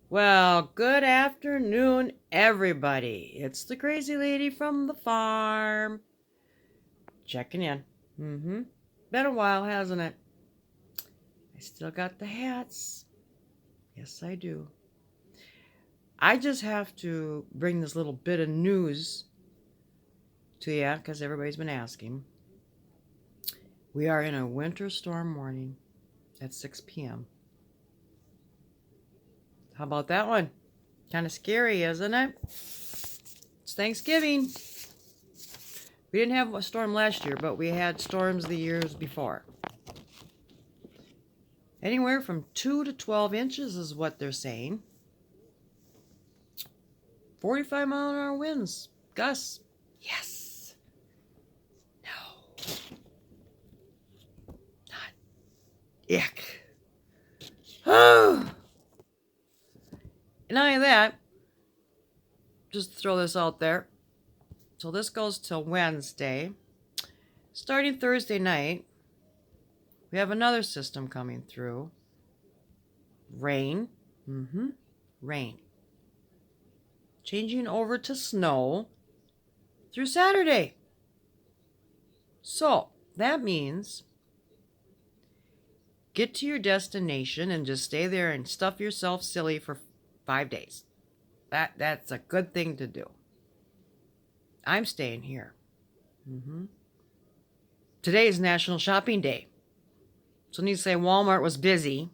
Well, good afternoon, everybody. It's the crazy lady from the farm. Checking in. Been a while, hasn't it? I still got the hats. Yes, I do. I just have to bring this little bit of news to you because everybody's been asking. We are in a winter storm warning at 6 p.m. How about that one? Kind of scary, isn't it? It's Thanksgiving. We didn't have a storm last year, but we had storms the years before. Anywhere from 2 to 12 inches is what they're saying. 45-mile-an-hour winds. Gus. Yes. No. Not ick. Oh. Not only that, just throw this out there. So this goes till Wednesday. Starting Thursday night, we have another system coming through. Rain. Rain. Changing over to snow through Saturday. So that means get to your destination and just stay there and stuff yourself silly for 5 days. That's a good thing to do. I'm staying here. Today is National Shopping Day. So I need to say Walmart was busy,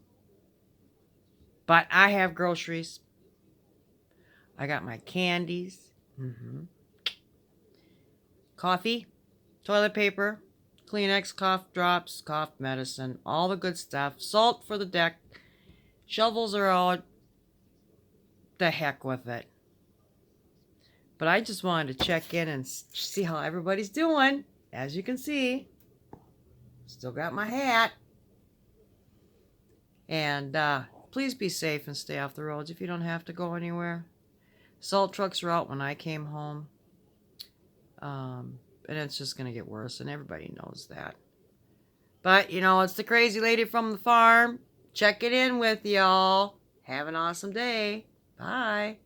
but I have groceries. I got my candies. Coffee, toilet paper, Kleenex, cough drops, cough medicine, all the good stuff. Salt for the deck. Shovels are out. The heck with it. But I just wanted to check in and see how everybody's doing. As you can see, still got my hat. And please be safe and stay off the roads if you don't have to go anywhere. Salt trucks were out when I came home. And it's just going to get worse, and everybody knows that. But, it's the crazy lady from the farm. Check it in with y'all. Have an awesome day. Bye.